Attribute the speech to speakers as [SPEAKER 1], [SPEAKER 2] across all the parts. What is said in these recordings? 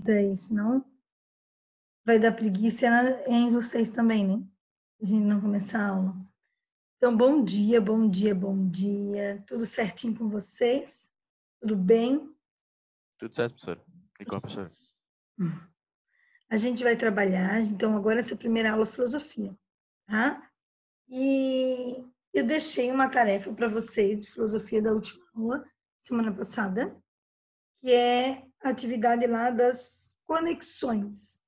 [SPEAKER 1] 10, senão vai dar preguiça em vocês também, né? A gente não começar a aula. Então, bom dia, bom dia, bom dia. Tudo certinho com vocês? Tudo bem?
[SPEAKER 2] Tudo certo, professor. E com a professora?
[SPEAKER 1] A gente vai trabalhar, então, agora essa primeira aula é filosofia, tá? E eu deixei uma tarefa para vocês de filosofia da última aula, semana passada, que é a atividade lá das conexões,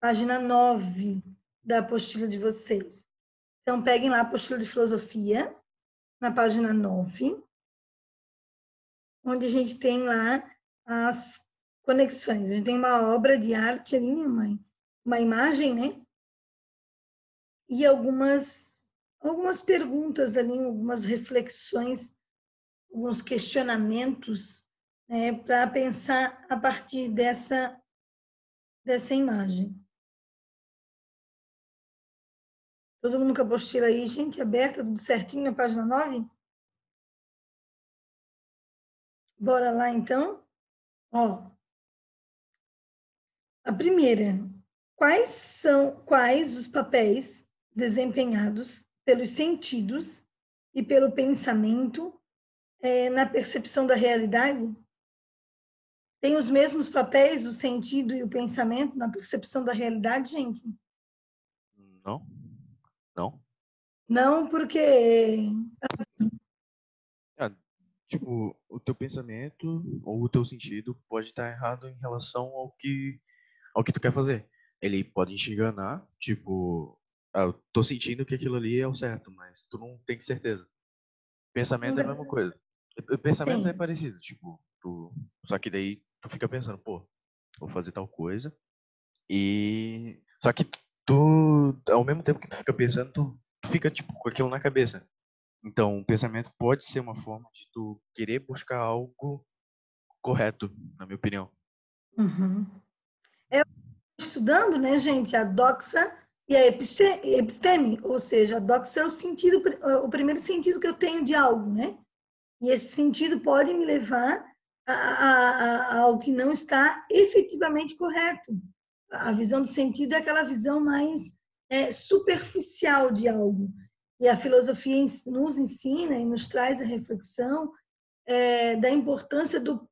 [SPEAKER 1] página 9 da apostila de vocês. Então, peguem lá a apostila de filosofia, na página 9, onde a gente tem lá as conexões. A gente tem uma obra de arte ali, minha mãe, uma imagem, né? E algumas perguntas ali, algumas reflexões, alguns questionamentos, né, para pensar a partir dessa imagem. Todo mundo com a apostila aí, gente, aberta, tudo certinho na página 9? Bora lá, então? Ó, a primeira, quais os papéis desempenhados pelos sentidos e pelo pensamento na percepção da realidade? Tem os mesmos papéis, o sentido e o pensamento na percepção da realidade, gente?
[SPEAKER 2] Não? Não?
[SPEAKER 1] Não, porque
[SPEAKER 2] Ah, tipo, o teu pensamento ou o teu sentido pode estar errado em relação ao que tu quer fazer. Ele pode te enganar, tipo, eu tô sentindo que aquilo ali é o certo, mas tu não tem certeza. Pensamento é a mesma coisa. O pensamento é
[SPEAKER 1] tem.
[SPEAKER 2] parecido, tipo, só que daí tu fica pensando, pô, vou fazer tal coisa e só que tu, ao mesmo tempo que tu fica pensando, tu fica tipo com aquilo na cabeça. Então, o pensamento pode ser uma forma de tu querer buscar algo correto, na minha opinião.
[SPEAKER 1] Uhum. Eu estou estudando, né, gente, a doxa e a episteme, ou seja, a doxa é o sentido, o primeiro sentido que eu tenho de algo, né? E esse sentido pode me levar a algo que não está efetivamente correto. A visão do sentido é aquela visão mais superficial de algo. E a filosofia nos ensina e nos traz a reflexão da importância do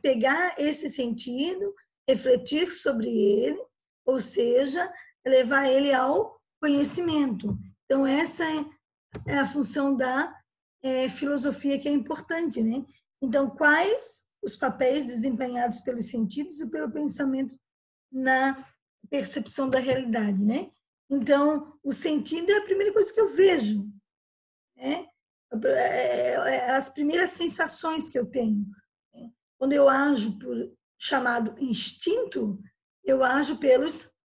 [SPEAKER 1] pegar esse sentido, refletir sobre ele, ou seja, levar ele ao conhecimento. Então, essa é a função da filosofia que é importante, né? Então, quais os papéis desempenhados pelos sentidos e pelo pensamento na percepção da realidade, né? Então, o sentido é a primeira coisa que eu vejo, né? As primeiras sensações que eu tenho. Né? Quando eu ajo por chamado instinto, eu ajo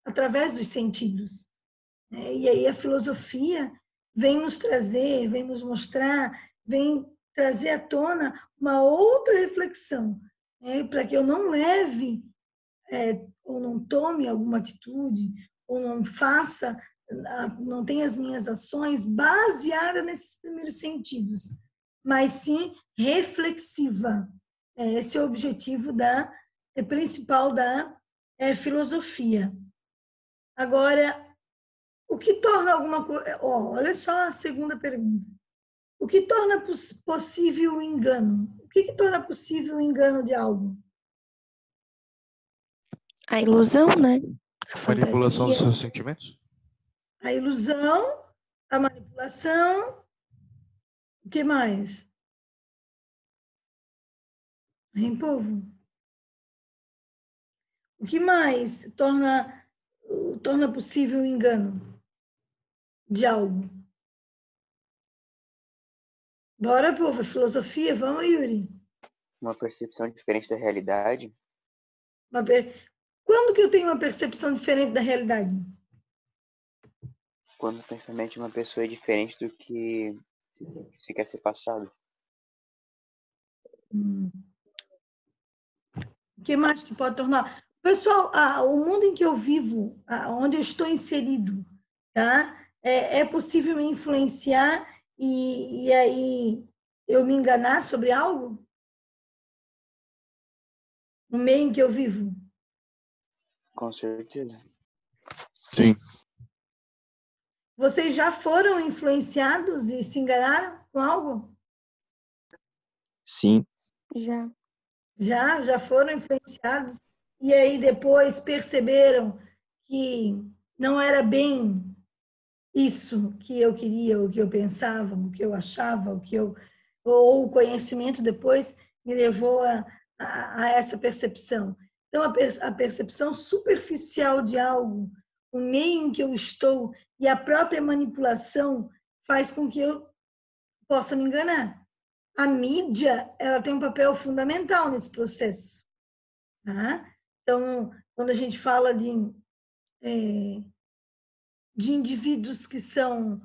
[SPEAKER 1] através dos sentidos. Né? E aí a filosofia vem nos trazer, vem nos mostrar, vem trazer à tona uma outra reflexão, né? Para que eu não leve ou não tome alguma atitude, ou não faça, não tenha as minhas ações baseadas nesses primeiros sentidos, mas sim reflexiva. Esse é o objetivo principal da filosofia. Agora, o que torna alguma coisa. Olha só a segunda pergunta. O que torna possível o engano? O que torna possível o engano de algo?
[SPEAKER 3] A ilusão, né? A
[SPEAKER 2] Manipulação dos
[SPEAKER 3] fantasia.
[SPEAKER 2] seus sentimentos?
[SPEAKER 1] A ilusão, a manipulação, o que mais? Hein, povo? O que mais torna possível o engano de algo? Bora, povo, filosofia, vamos, Yuri.
[SPEAKER 4] Uma percepção diferente da realidade.
[SPEAKER 1] Quando que eu tenho uma percepção diferente da realidade?
[SPEAKER 4] Quando o pensamento de uma pessoa é diferente do que se quer ser passado.
[SPEAKER 1] O que mais que pode tornar? Pessoal, o mundo em que eu vivo, onde eu estou inserido, tá? É possível me influenciar e aí eu me enganar sobre algo? No meio em que eu vivo?
[SPEAKER 4] Com certeza.
[SPEAKER 2] Sim.
[SPEAKER 1] Vocês já foram influenciados e se enganaram com algo?
[SPEAKER 5] Sim.
[SPEAKER 3] Já.
[SPEAKER 1] Já foram influenciados e aí depois perceberam que não era bem isso que eu queria, o que eu pensava, o que eu achava, ou o conhecimento depois me levou a essa percepção. Então, a percepção superficial de algo, o meio em que eu estou e a própria manipulação faz com que eu possa me enganar. A mídia, ela tem um papel fundamental nesse processo. Tá? Então, quando a gente fala de indivíduos que são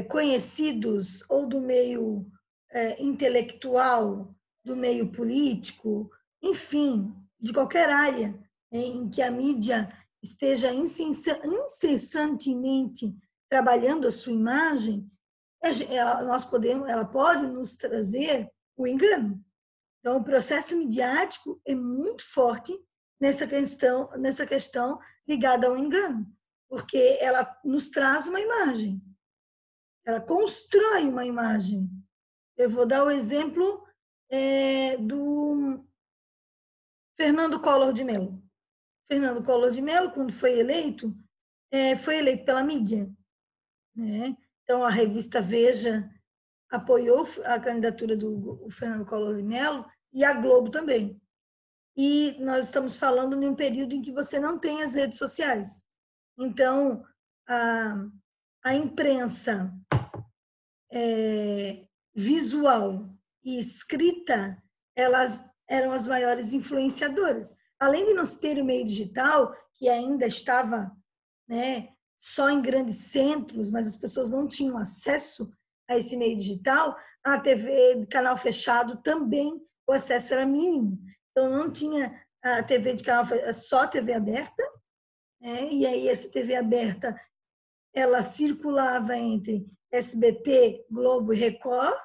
[SPEAKER 1] conhecidos ou do meio intelectual, do meio político, enfim, de qualquer área em que a mídia esteja incessantemente trabalhando a sua imagem, ela pode nos trazer o engano. Então, o processo midiático é muito forte nessa questão ligada ao engano, porque ela nos traz uma imagem, ela constrói uma imagem. Eu vou dar o exemplo do Fernando Collor de Mello. Fernando Collor de Mello, quando foi eleito pela mídia, né? Então, a revista Veja apoiou a candidatura do Fernando Collor de Mello e a Globo também. E nós estamos falando de um período em que você não tem as redes sociais. Então, a imprensa visual e escrita, elas eram as maiores influenciadoras. Além de não se ter o meio digital, que ainda estava, né, só em grandes centros, mas as pessoas não tinham acesso a esse meio digital, a TV de canal fechado também, o acesso era mínimo. Então, não tinha a TV de canal fechado, só TV aberta, né? E aí essa TV aberta, ela circulava entre SBT, Globo e Record,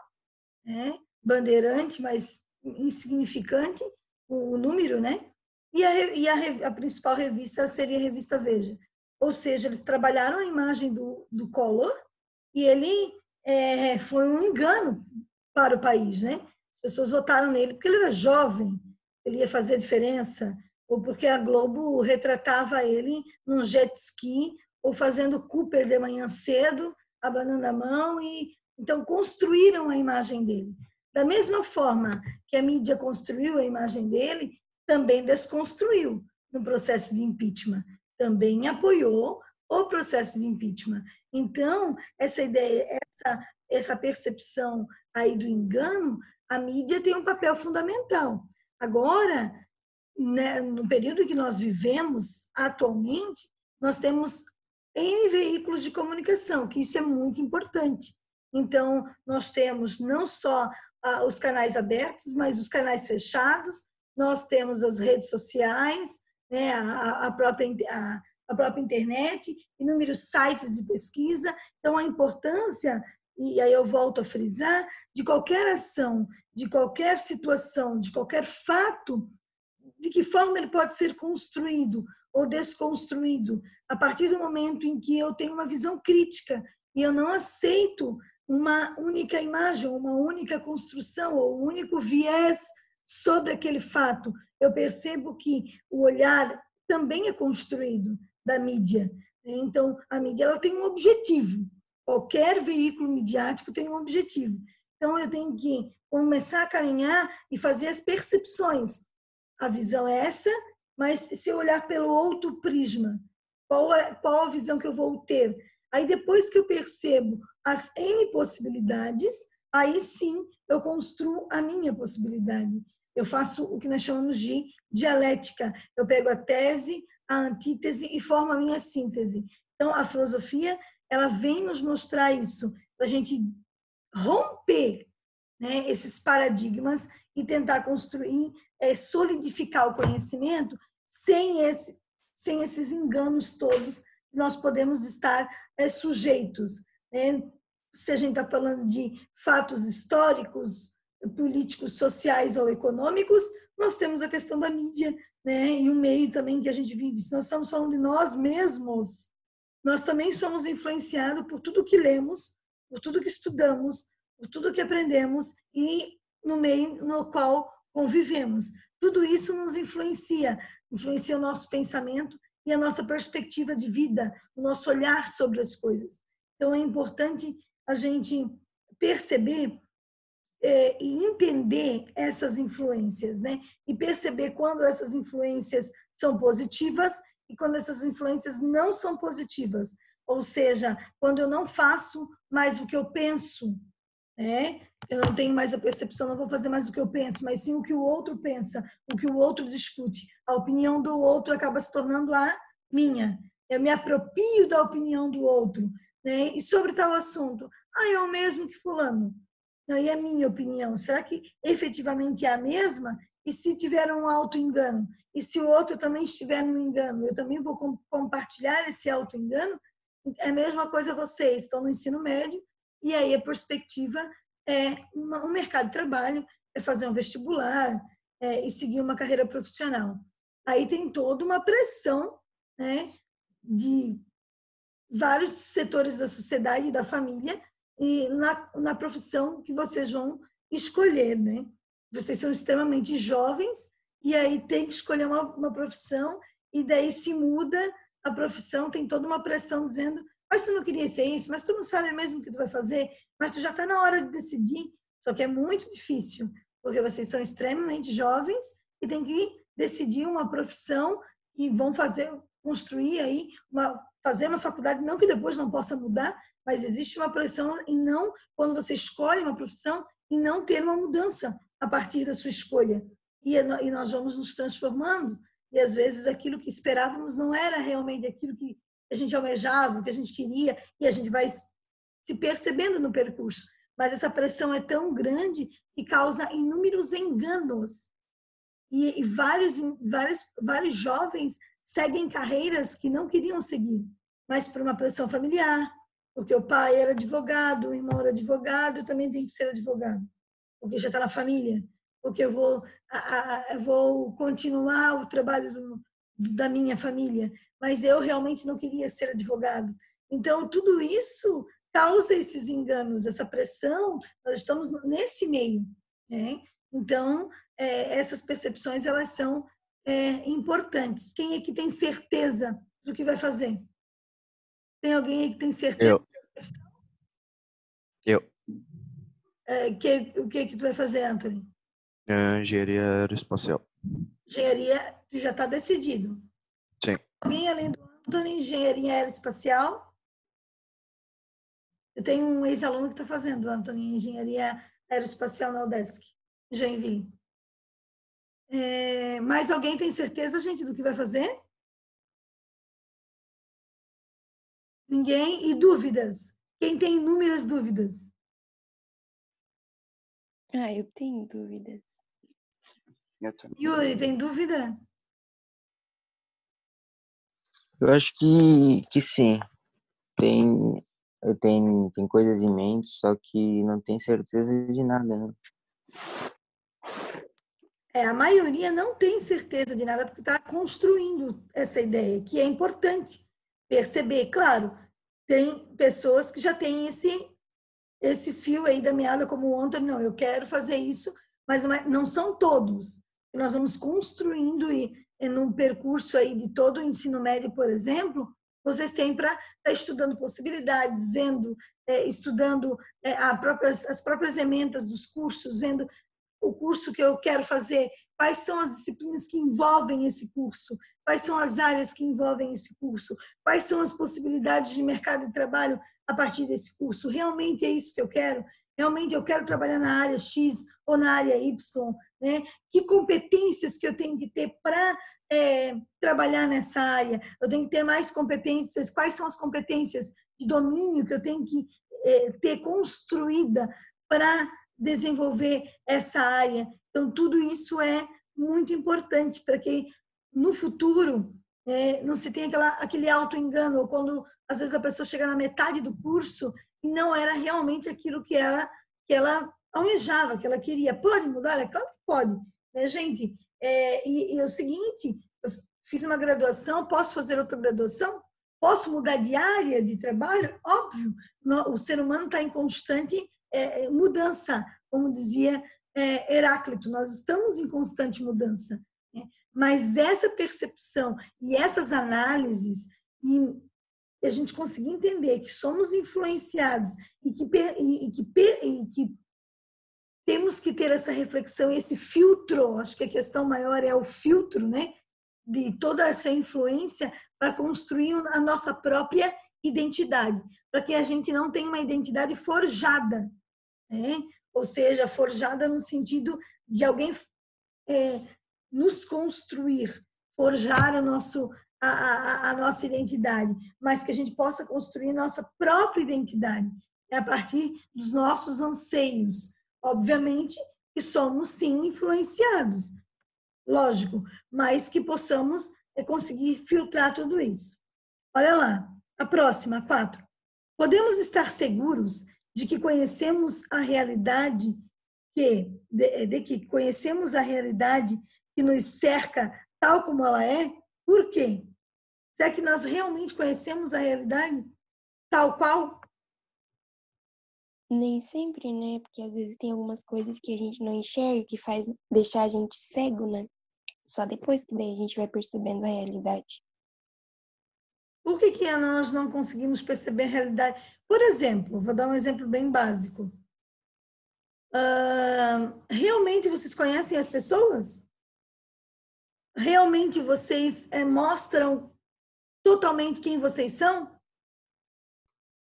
[SPEAKER 1] né? Bandeirante, mas insignificante o número, né? E a principal revista seria a revista Veja. Ou seja, eles trabalharam a imagem do Collor e ele foi um engano para o país, né? As pessoas votaram nele porque ele era jovem, ele ia fazer diferença, ou porque a Globo retratava ele num jet ski ou fazendo Cooper de manhã cedo, abanando a mão, e então construíram a imagem dele. Da mesma forma que a mídia construiu a imagem dele, também desconstruiu no processo de impeachment, também apoiou o processo de impeachment. Então, essa ideia, essa percepção aí do engano, a mídia tem um papel fundamental. Agora, né, no período que nós vivemos atualmente, nós temos N veículos de comunicação, que isso é muito importante. Então, nós temos não só os canais abertos, mas os canais fechados, nós temos as redes sociais, né, a própria internet, inúmeros sites de pesquisa. Então, a importância, e aí eu volto a frisar, de qualquer ação, de qualquer situação, de qualquer fato, de que forma ele pode ser construído ou desconstruído, a partir do momento em que eu tenho uma visão crítica e eu não aceito uma única imagem, uma única construção ou um único viés sobre aquele fato. Eu percebo que o olhar também é construído da mídia. Então, a mídia ela tem um objetivo. Qualquer veículo midiático tem um objetivo. Então, eu tenho que começar a caminhar e fazer as percepções. A visão é essa, mas se eu olhar pelo outro prisma, qual a visão que eu vou ter? Aí, depois que eu percebo as N possibilidades, aí sim eu construo a minha possibilidade. Eu faço o que nós chamamos de dialética. Eu pego a tese, a antítese e formo a minha síntese. Então, a filosofia, ela vem nos mostrar isso, para a gente romper, né, esses paradigmas e tentar construir, solidificar o conhecimento sem esses enganos todos que nós podemos estar sujeitos, né? Se a gente está falando de fatos históricos, políticos, sociais ou econômicos, nós temos a questão da mídia né? E o meio também que a gente vive. Se nós estamos falando de nós mesmos, nós também somos influenciados por tudo que lemos, por tudo que estudamos, por tudo que aprendemos e no meio no qual convivemos. Tudo isso nos influencia o nosso pensamento e a nossa perspectiva de vida, o nosso olhar sobre as coisas. Então, é importante a gente perceber e entender essas influências, né? E perceber quando essas influências são positivas e quando essas influências não são positivas. Ou seja, quando eu não faço mais o que eu penso, né? Eu não tenho mais a percepção, não vou fazer mais o que eu penso, mas sim o que o outro pensa, o que o outro discute. A opinião do outro acaba se tornando a minha. Eu me aproprio da opinião do outro, né? E sobre tal assunto, é o mesmo que fulano. Não, e a minha opinião, será que efetivamente é a mesma? E se tiver um auto-engano? E se o outro também estiver no engano, eu também vou compartilhar esse auto-engano? É a mesma coisa vocês, estão no ensino médio, e aí a perspectiva é um mercado de trabalho, é fazer um vestibular, e seguir uma carreira profissional. Aí tem toda uma pressão, né, de vários setores da sociedade e da família e na profissão que vocês vão escolher, né? Vocês são extremamente jovens e aí tem que escolher uma profissão e daí se muda a profissão, tem toda uma pressão dizendo, mas tu não queria ser isso, mas tu não sabe mesmo o que tu vai fazer, mas tu já está na hora de decidir, só que é muito difícil, porque vocês são extremamente jovens e tem que decidir uma profissão e vão construir aí fazer uma faculdade, não que depois não possa mudar, mas existe uma pressão em não, quando você escolhe uma profissão, em não ter uma mudança a partir da sua escolha. E nós vamos nos transformando, e às vezes aquilo que esperávamos não era realmente aquilo que a gente almejava, que a gente queria, e a gente vai se percebendo no percurso. Mas essa pressão é tão grande que causa inúmeros enganos. E vários jovens seguem carreiras que não queriam seguir, mas por uma pressão familiar, porque o pai era advogado, o irmão era advogado, eu também tenho que ser advogado, porque já está na família, porque eu vou continuar o trabalho da minha família, mas eu realmente não queria ser advogado. Então, tudo isso causa esses enganos, essa pressão, nós estamos nesse meio, né? Então, essas percepções, elas são importantes. Quem é que tem certeza do que vai fazer? Tem alguém aí que tem certeza?
[SPEAKER 2] Eu.
[SPEAKER 1] O que tu vai fazer, Anthony?
[SPEAKER 2] Engenharia aeroespacial.
[SPEAKER 1] Engenharia, tu já está decidido.
[SPEAKER 2] Sim.
[SPEAKER 1] Alguém além do Anthony, engenharia aeroespacial? Eu tenho um ex-aluno que está fazendo, Anthony, engenharia aeroespacial na UDESC, Joinville. Mais alguém tem certeza, gente, do que vai fazer? Ninguém? E dúvidas? Quem tem inúmeras dúvidas?
[SPEAKER 3] Eu tenho dúvidas.
[SPEAKER 1] Yuri, tem dúvida?
[SPEAKER 5] Eu acho que sim. Tem coisas em mente, só que não tem certeza de nada, né?
[SPEAKER 1] A maioria não tem certeza de nada porque está construindo essa ideia, que é importante perceber. Claro, tem pessoas que já têm esse fio aí da meada, como o Antônio, não, eu quero fazer isso, mas não são todos. Nós vamos construindo e num percurso aí de todo o ensino médio, por exemplo, vocês têm para estar estudando possibilidades, vendo, estudando as próprias emendas dos cursos, vendo o curso que eu quero fazer, quais são as disciplinas que envolvem esse curso, quais são as áreas que envolvem esse curso, quais são as possibilidades de mercado de trabalho a partir desse curso. Realmente é isso que eu quero? Realmente eu quero trabalhar na área X ou na área Y? Né? Que competências que eu tenho que ter para trabalhar nessa área? Eu tenho que ter mais competências? Quais são as competências de domínio que eu tenho que ter construída para desenvolver essa área? Então, tudo isso é muito importante para que no futuro não se tenha aquele auto-engano, ou quando às vezes a pessoa chega na metade do curso e não era realmente aquilo que ela almejava, que ela queria. Pode mudar? É claro que pode. Né, gente? E é o seguinte, eu fiz uma graduação, posso fazer outra graduação? Posso mudar de área de trabalho? Óbvio, o ser humano está em constante mudança, como dizia Heráclito, nós estamos em constante mudança. Né? Mas essa percepção e essas análises, e a gente conseguir entender que somos influenciados e que temos que ter essa reflexão, esse filtro, acho que a questão maior é o filtro, né? De toda essa influência para construir a nossa própria identidade, para que a gente não tenha uma identidade forjada, né? Ou seja, forjada no sentido de alguém nos construir, forjar a nossa identidade, mas que a gente possa construir nossa própria identidade, a partir dos nossos anseios. Obviamente que somos, sim, influenciados, lógico, mas que possamos conseguir filtrar tudo isso. Olha lá, a próxima, 4. Podemos estar seguros de que conhecemos a realidade que conhecemos a realidade que nos cerca tal como ela é? Por quê? Será que nós realmente conhecemos a realidade tal qual?
[SPEAKER 3] Nem sempre, né? Porque às vezes tem algumas coisas que a gente não enxerga, que faz deixar a gente cego, né? Só depois que daí a gente vai percebendo a realidade.
[SPEAKER 1] Por que nós não conseguimos perceber a realidade? Por exemplo, vou dar um exemplo bem básico. Realmente vocês conhecem as pessoas? Realmente vocês mostram totalmente quem vocês são?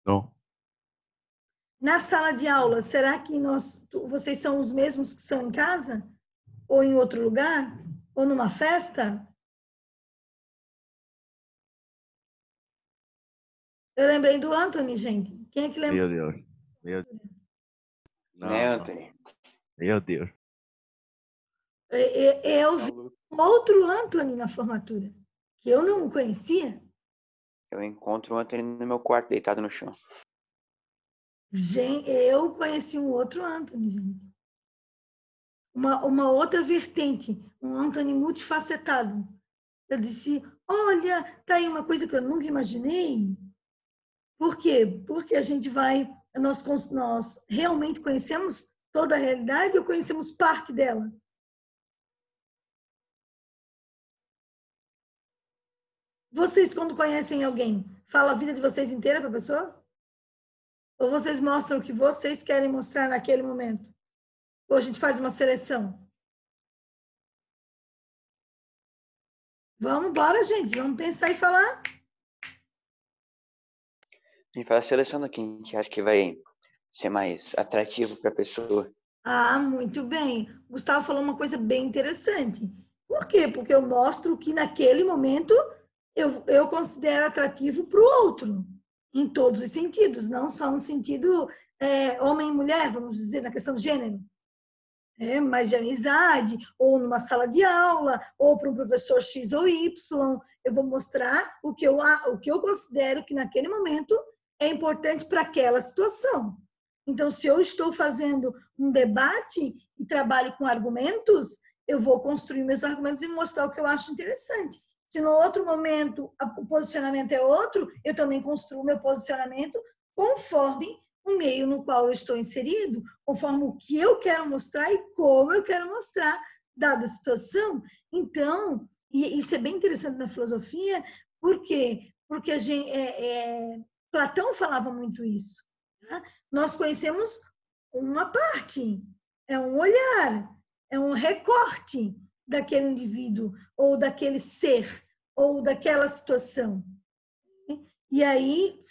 [SPEAKER 2] Não.
[SPEAKER 1] Na sala de aula, será que vocês são os mesmos que são em casa? Ou em outro lugar? Ou numa festa? Eu lembrei do Anthony, gente. Quem é que lembra?
[SPEAKER 2] Meu Deus. Meu Deus.
[SPEAKER 4] Né,
[SPEAKER 2] Não.
[SPEAKER 4] Anthony?
[SPEAKER 2] Meu Deus.
[SPEAKER 1] Eu vi um outro Anthony na formatura, que eu não conhecia.
[SPEAKER 4] Eu encontro o Anthony no meu quarto, deitado no chão.
[SPEAKER 1] Gente, eu conheci um outro Anthony, gente. Uma outra vertente, um Anthony multifacetado. Eu disse, olha, tá aí uma coisa que eu nunca imaginei. Por quê? Porque nós realmente conhecemos toda a realidade ou conhecemos parte dela? Vocês, quando conhecem alguém, falam a vida de vocês inteira para a pessoa? Ou vocês mostram o que vocês querem mostrar naquele momento? Ou a gente faz uma seleção? Vamos embora, gente. Vamos pensar e falar.
[SPEAKER 4] A gente faz a seleção do que a gente acha que vai ser mais atrativo para a pessoa.
[SPEAKER 1] Ah, muito bem. O Gustavo falou uma coisa bem interessante. Por quê? Porque eu mostro que naquele momento eu considero atrativo para o outro, em todos os sentidos, não só no sentido homem e mulher, vamos dizer, na questão de gênero. Mas de amizade, ou numa sala de aula, ou para um professor X ou Y, eu vou mostrar o que eu considero que naquele momento é importante para aquela situação. Então, se eu estou fazendo um debate e trabalho com argumentos, eu vou construir meus argumentos e mostrar o que eu acho interessante. Se no outro momento o posicionamento é outro, eu também construo meu posicionamento conforme o meio no qual eu estou inserido, conforme o que eu quero mostrar e como eu quero mostrar, dada a situação. Então, e isso é bem interessante na filosofia, por quê? Porque Platão falava muito isso. Tá? Nós conhecemos uma parte, é um olhar, é um recorte daquele indivíduo, ou daquele ser, ou daquela situação. E aí,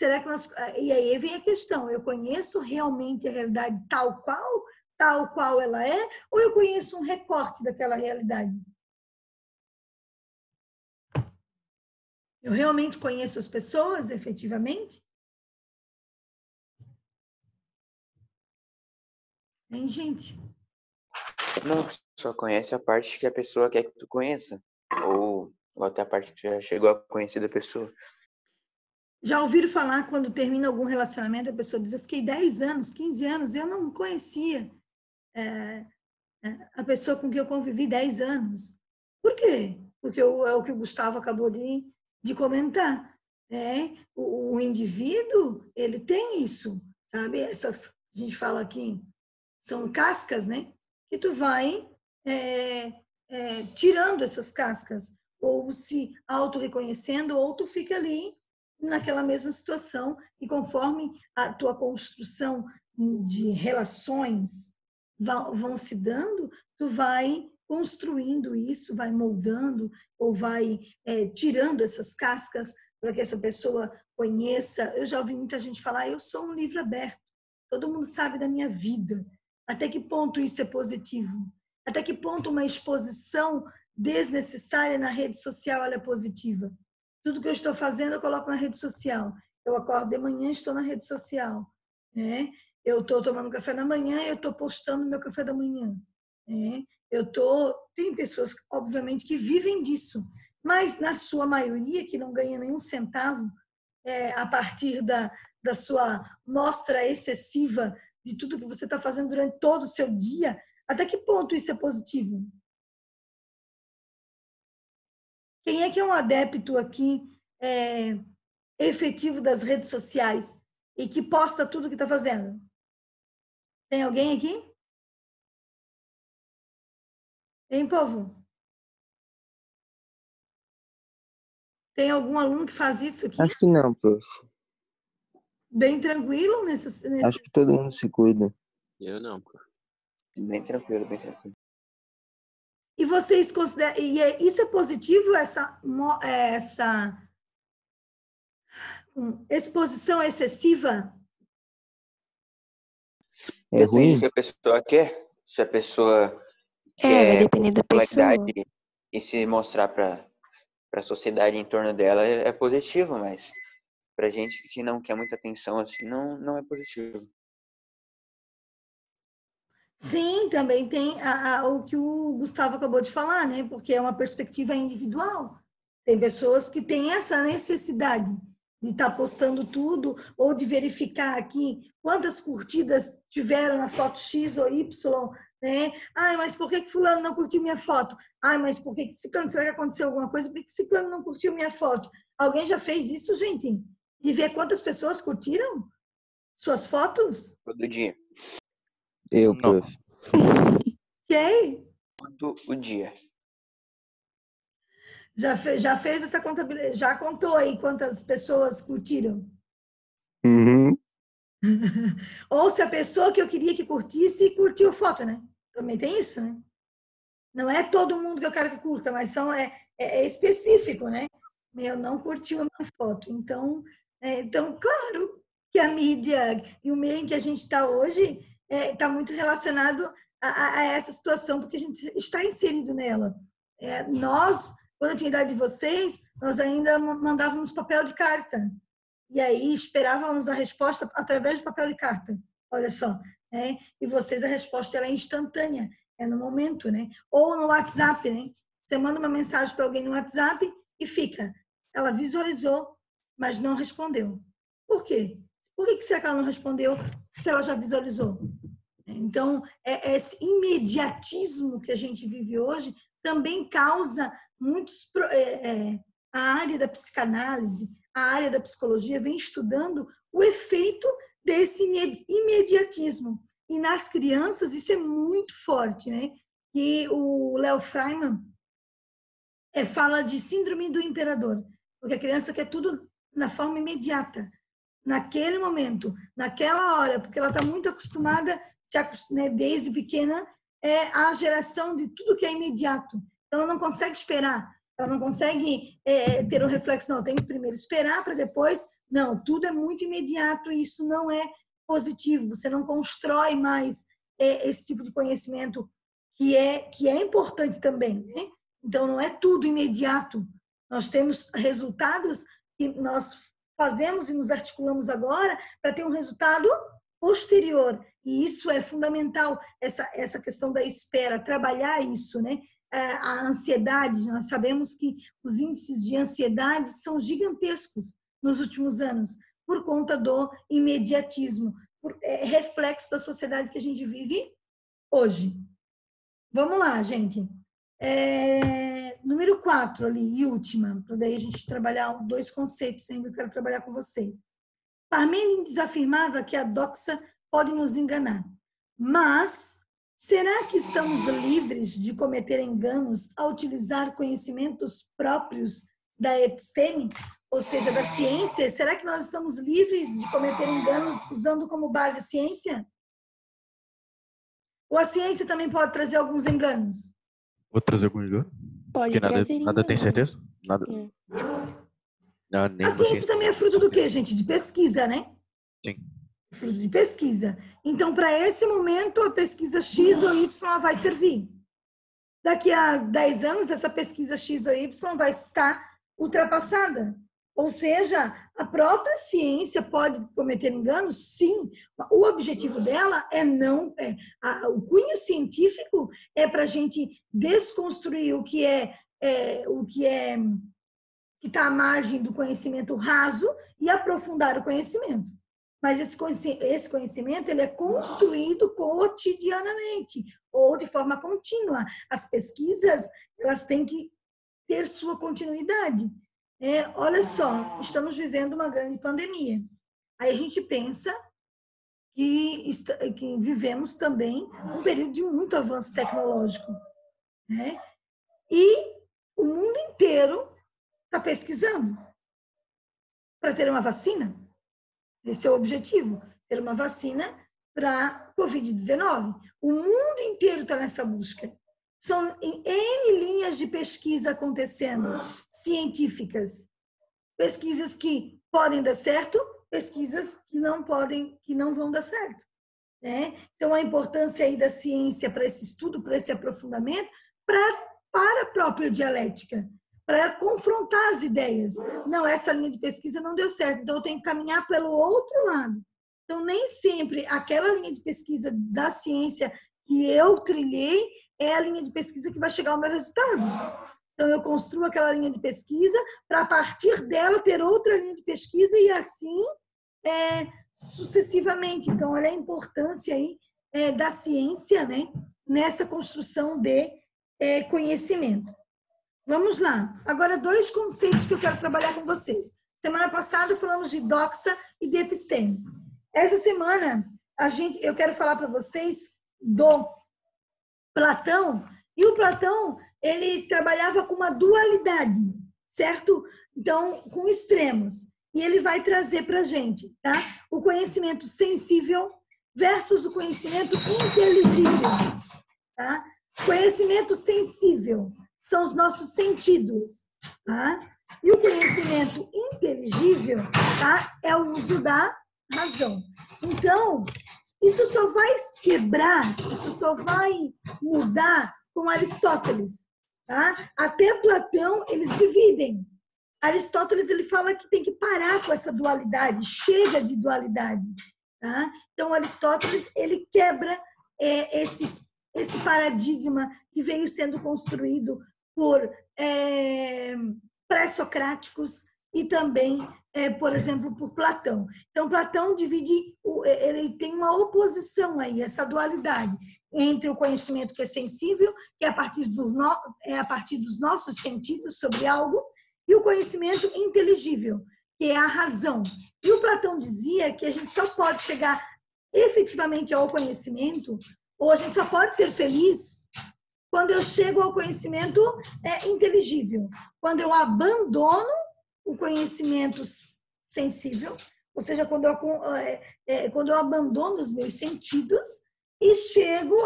[SPEAKER 1] e aí vem a questão, eu conheço realmente a realidade tal qual ela é, ou eu conheço um recorte daquela realidade? Eu realmente conheço as pessoas, efetivamente? Hein, gente?
[SPEAKER 4] Não, só conhece a parte que a pessoa quer que tu conheça. Ou até a parte que tu já chegou a conhecer da pessoa.
[SPEAKER 1] Já ouviram falar quando termina algum relacionamento, a pessoa diz, eu fiquei 10 anos, 15 anos, eu não conhecia a pessoa com quem eu convivi 10 anos. Por quê? Porque é o que o Gustavo acabou de comentar. O indivíduo, ele tem isso, sabe? A gente fala aqui, são cascas, né? Que tu vai tirando essas cascas, ou se auto-reconhecendo, ou tu fica ali naquela mesma situação, e conforme a tua construção de relações vão se dando, tu vai construindo isso, vai moldando, ou vai tirando essas cascas para que essa pessoa conheça. Eu já ouvi muita gente falar, eu sou um livro aberto, todo mundo sabe da minha vida. Até que ponto isso é positivo? Até que ponto uma exposição desnecessária na rede social ela é positiva? Tudo que eu estou fazendo eu coloco na rede social. Eu acordo de manhã e estou na rede social. Eu estou tomando café da manhã e eu estou postando meu café da manhã. Tem pessoas, obviamente, que vivem disso, mas na sua maioria, que não ganha nenhum centavo a partir da sua mostra excessiva de tudo que você está fazendo durante todo o seu dia, até que ponto isso é positivo? Quem é que é um adepto aqui efetivo das redes sociais e que posta tudo que está fazendo? Tem alguém aqui? Hein, povo? Tem algum aluno que faz isso aqui?
[SPEAKER 5] Acho que não, prof.
[SPEAKER 1] Bem tranquilo
[SPEAKER 5] Acho que todo mundo se cuida.
[SPEAKER 4] Eu não, prof. Bem tranquilo, bem tranquilo.
[SPEAKER 1] E vocês consideram... isso é positivo, essa exposição excessiva?
[SPEAKER 5] É ruim?
[SPEAKER 4] Se a pessoa quer, se a pessoa
[SPEAKER 3] vai
[SPEAKER 4] quer
[SPEAKER 3] depender da pessoa.
[SPEAKER 4] popularidade e se mostrar para a sociedade em torno dela é positivo, mas pra gente que não quer muita atenção assim, não é positivo.
[SPEAKER 1] Sim, também tem o que o Gustavo acabou de falar, né? Porque é uma perspectiva individual. Tem pessoas que têm essa necessidade de estar postando tudo ou de verificar aqui quantas curtidas tiveram na foto X ou Y, né? Ai, mas por que fulano não curtiu minha foto? Ai, mas por que ciclano? Será que aconteceu alguma coisa? Por que ciclano não curtiu minha foto? Alguém já fez isso, gente? De ver quantas pessoas curtiram suas fotos?
[SPEAKER 4] Todo dia.
[SPEAKER 5] Eu,
[SPEAKER 2] Não.
[SPEAKER 5] prof.
[SPEAKER 1] Quem?
[SPEAKER 4] Todo o dia.
[SPEAKER 1] Já fez essa contabilidade? Já contou aí quantas pessoas curtiram?
[SPEAKER 5] Uhum.
[SPEAKER 1] Ou se a pessoa que eu queria que curtisse, curtiu foto, né? Também tem isso, né? Não é todo mundo que eu quero que curta, mas é específico, né? Eu não curtiu a minha foto. Então, claro que a mídia e o meio em que a gente está hoje está muito relacionado a essa situação, porque a gente está inserido nela. Nós, quando eu tinha idade de vocês, nós ainda mandávamos papel de carta. E aí esperávamos a resposta através de papel de carta. Olha só. E vocês, a resposta ela é instantânea, é no momento, né? Ou no WhatsApp, né? Você manda uma mensagem para alguém no WhatsApp e fica. Ela visualizou, mas não respondeu. Por quê? Por que será que ela não respondeu se ela já visualizou? Então, esse imediatismo que a gente vive hoje também causa muitos... a área da psicanálise, a área da psicologia vem estudando o efeito desse imediatismo. E nas crianças isso é muito forte, né? Que o Léo Freiman fala de síndrome do imperador, porque a criança quer tudo na forma imediata, naquele momento, naquela hora, porque ela está muito acostumada, né, desde pequena, a geração de tudo que é imediato. Então, ela não consegue esperar, ela não consegue ter um reflexo, não, tem que primeiro esperar para depois. Não, tudo é muito imediato e isso não é positivo, você não constrói mais esse tipo de conhecimento que é importante também, né? Então, não é tudo imediato. Nós temos resultados que nós fazemos e nos articulamos agora para ter um resultado posterior. E isso é fundamental, essa questão da espera, trabalhar isso, né? A ansiedade, nós sabemos que os índices de ansiedade são gigantescos nos últimos anos, por conta do imediatismo, reflexo da sociedade que a gente vive hoje. Vamos lá, gente. Número 4 ali, e última, para daí a gente trabalhar 2 conceitos ainda que eu quero trabalhar com vocês. Parmênides afirmava que a doxa pode nos enganar, mas será que estamos livres de cometer enganos ao utilizar conhecimentos próprios da episteme, ou seja, da ciência? Será que nós estamos livres de cometer enganos usando como base a ciência? Ou a ciência também pode trazer alguns enganos?
[SPEAKER 2] Vou trazer algum engano?
[SPEAKER 3] Pode
[SPEAKER 2] Porque
[SPEAKER 3] trazer
[SPEAKER 2] nada tem
[SPEAKER 3] engano.
[SPEAKER 2] certeza? Nada.
[SPEAKER 3] Hum.
[SPEAKER 2] Não,
[SPEAKER 1] A
[SPEAKER 2] nenhuma
[SPEAKER 1] ciência também é fruto do quê, gente? De pesquisa, né?
[SPEAKER 2] Sim.
[SPEAKER 1] Fruto de pesquisa. Então, para esse momento, a pesquisa X ou Y vai servir. Daqui a 10 anos, essa pesquisa X ou Y vai estar ultrapassada. Ou seja, a própria ciência pode cometer enganos? Sim. O objetivo dela é não... o cunho científico é para a gente desconstruir o que está à margem do conhecimento raso e aprofundar o conhecimento. Mas esse conhecimento ele é construído cotidianamente ou de forma contínua. As pesquisas elas têm que ter sua continuidade. Olha só, estamos vivendo uma grande pandemia. Aí a gente pensa que vivemos também um período de muito avanço tecnológico, né? E o mundo inteiro está pesquisando para ter uma vacina. Esse é o objetivo, ter uma vacina para Covid-19. O mundo inteiro está nessa busca. São N linhas de pesquisa acontecendo, científicas. Pesquisas que podem dar certo, pesquisas que não podem, que não vão dar certo. Né? Então, a importância aí da ciência para esse estudo, para esse aprofundamento, para a própria dialética, para confrontar as ideias. Não, essa linha de pesquisa não deu certo, então eu tenho que caminhar pelo outro lado. Então, nem sempre aquela linha de pesquisa da ciência que eu trilhei é a linha de pesquisa que vai chegar ao meu resultado. Então, eu construo aquela linha de pesquisa para, a partir dela, ter outra linha de pesquisa e assim sucessivamente. Então, olha a importância aí da ciência, né, nessa construção de conhecimento. Vamos lá. Agora, 2 conceitos que eu quero trabalhar com vocês. Semana passada falamos de doxa e de episteme. Essa semana, eu quero falar para vocês do Platão. E o Platão, ele trabalhava com uma dualidade, certo? Então, com extremos. E ele vai trazer para a gente, tá? O conhecimento sensível versus o conhecimento inteligível, tá? Conhecimento sensível são os nossos sentidos, tá? E o conhecimento inteligível, tá? É o uso da razão. Então, isso só vai quebrar, isso só vai mudar com Aristóteles, tá? Até Platão, eles dividem. Aristóteles, ele fala que tem que parar com essa dualidade, chega de dualidade, tá? Então, Aristóteles, ele quebra esse paradigma que veio sendo construído por pré-socráticos e também, por exemplo, por Platão. Então, Platão ele tem uma oposição aí, essa dualidade entre o conhecimento que é sensível, que é a partir dos nossos sentidos sobre algo, e o conhecimento inteligível, que é a razão. E o Platão dizia que a gente só pode chegar efetivamente ao conhecimento, ou a gente só pode ser feliz quando eu chego ao conhecimento inteligível. Quando eu abandono o conhecimento sensível, ou seja, quando eu abandono os meus sentidos e chego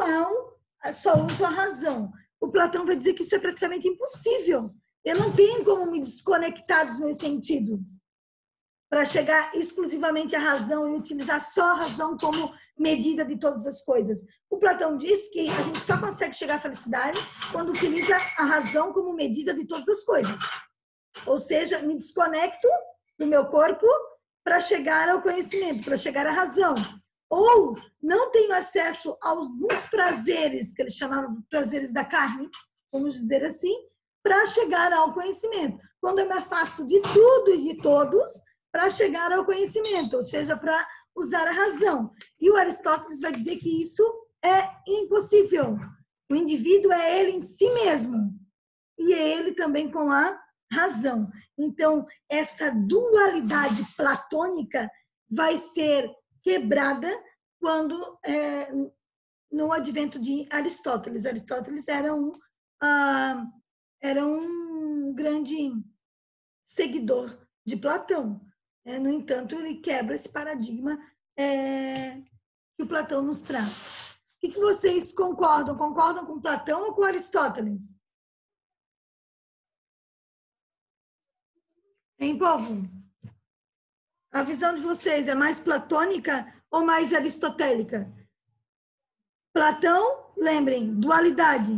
[SPEAKER 1] só uso a razão. O Platão vai dizer que isso é praticamente impossível. Eu não tenho como me desconectar dos meus sentidos para chegar exclusivamente à razão e utilizar só a razão como medida de todas as coisas. O Platão diz que a gente só consegue chegar à felicidade quando utiliza a razão como medida de todas as coisas. Ou seja, me desconecto do meu corpo para chegar ao conhecimento, para chegar à razão. Ou não tenho acesso a alguns prazeres, que eles chamavam de prazeres da carne, vamos dizer assim, para chegar ao conhecimento. Quando eu me afasto de tudo e de todos para chegar ao conhecimento, ou seja, para usar a razão. E o Aristóteles vai dizer que isso é impossível. O indivíduo é ele em si mesmo. e ele também com a razão. Então, essa dualidade platônica vai ser quebrada quando no advento de Aristóteles. Aristóteles era um grande seguidor de Platão. No entanto, ele quebra esse paradigma que o Platão nos traz. O que vocês concordam? Concordam com Platão ou com Aristóteles? Hein, povo? A visão de vocês é mais platônica ou mais aristotélica? Platão, lembrem, dualidade.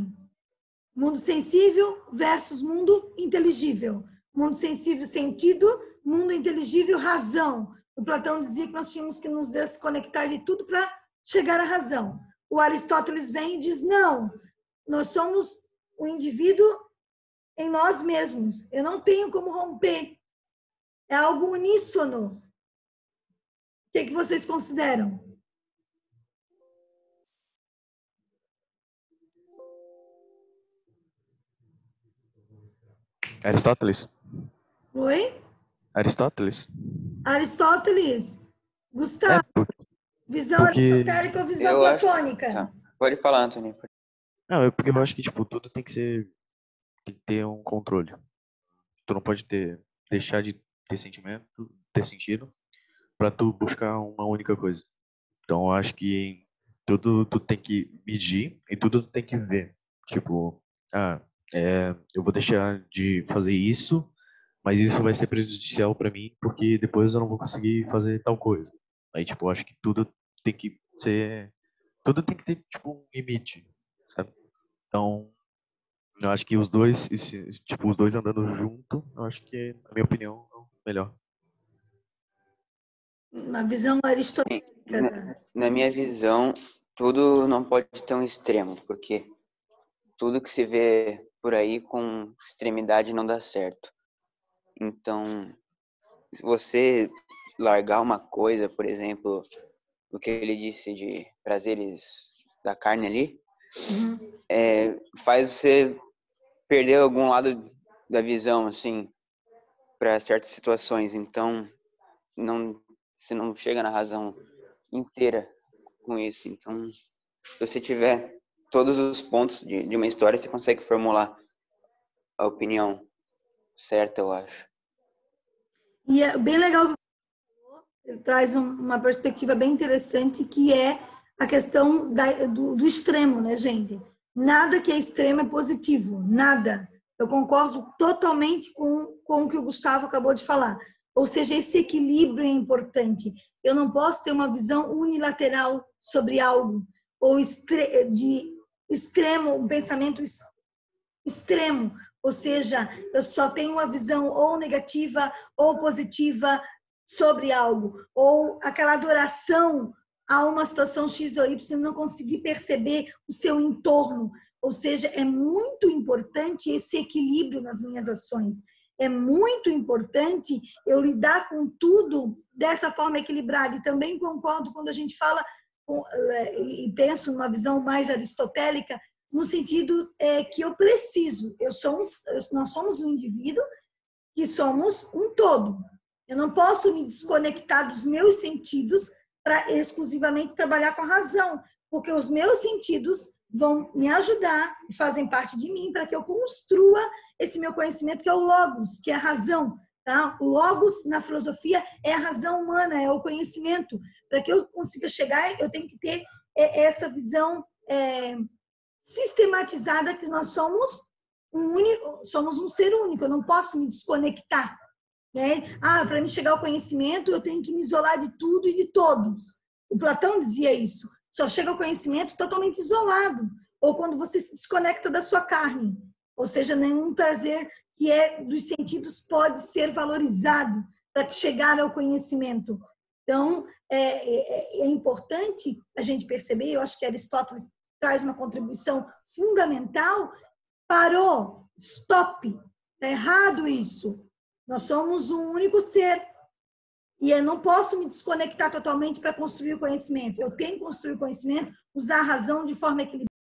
[SPEAKER 1] Mundo sensível versus mundo inteligível. Mundo sensível, sentido. Mundo inteligível, razão. O Platão dizia que nós tínhamos que nos desconectar de tudo para chegar à razão. O Aristóteles vem e diz, não, nós somos o indivíduo em nós mesmos. Eu não tenho como romper. É algo uníssono. O que vocês consideram?
[SPEAKER 2] Aristóteles.
[SPEAKER 1] Oi?
[SPEAKER 2] Aristóteles.
[SPEAKER 1] Aristóteles. Gustavo, visão aristotélica ou visão platônica?
[SPEAKER 4] Tá. Pode falar, Antônio.
[SPEAKER 2] Não, é porque eu acho que, tipo, tudo tem que ter um controle. Tu não pode deixar de ter sentimento, ter sentido, pra tu buscar uma única coisa. Então, eu acho que tudo tu tem que medir e tudo tu tem que ver. Tipo, eu vou deixar de fazer isso, mas isso vai ser prejudicial pra mim, porque depois eu não vou conseguir fazer tal coisa. Aí, tipo, eu acho que tudo tem que ter, tipo, um limite, sabe? Então, eu acho que os dois andando junto, eu acho que, na minha opinião, é o melhor.
[SPEAKER 1] Uma visão aristotélica.
[SPEAKER 4] Na minha visão, tudo não pode ter um extremo, porque tudo que se vê por aí com extremidade não dá certo. Então, se você largar uma coisa, por exemplo, o que ele disse de prazeres da carne ali, faz você perder algum lado da visão, assim, para certas situações. Então, você não chega na razão inteira com isso. Então, se você tiver todos os pontos de uma história, você consegue formular a opinião certa, eu acho.
[SPEAKER 1] E é bem legal que ele traz uma perspectiva bem interessante, que é a questão do extremo, né, gente? Nada que é extremo é positivo, nada. Eu concordo totalmente com o que o Gustavo acabou de falar. Ou seja, esse equilíbrio é importante. Eu não posso ter uma visão unilateral sobre algo, ou de extremo, um pensamento extremo. Ou seja, eu só tenho uma visão ou negativa ou positiva sobre algo, ou aquela adoração a uma situação X ou Y, não conseguir perceber o seu entorno. Ou seja, é muito importante esse equilíbrio nas minhas ações. É muito importante eu lidar com tudo dessa forma equilibrada. E também concordo quando a gente fala e penso numa visão mais aristotélica, no sentido que eu preciso. Nós somos um indivíduo que somos um todo. Eu não posso me desconectar dos meus sentidos para exclusivamente trabalhar com a razão, porque os meus sentidos vão me ajudar e fazem parte de mim para que eu construa esse meu conhecimento, que é o logos, que é a razão. Tá? O logos, na filosofia, é a razão humana, é o conhecimento. Para que eu consiga chegar, eu tenho que ter essa visão sistematizada que nós somos um ser único. Eu não posso me desconectar. Né? Para me chegar ao conhecimento, eu tenho que me isolar de tudo e de todos. O Platão dizia isso. Só chega ao conhecimento totalmente isolado. Ou quando você se desconecta da sua carne. Ou seja, nenhum prazer que é dos sentidos pode ser valorizado para chegar ao conhecimento. Então, é importante a gente perceber, eu acho que Aristóteles traz uma contribuição fundamental. Parou, stop, está errado isso. Nós somos um único ser. E eu não posso me desconectar totalmente para construir o conhecimento. Eu tenho que construir o conhecimento, usar a razão de forma equilibrada.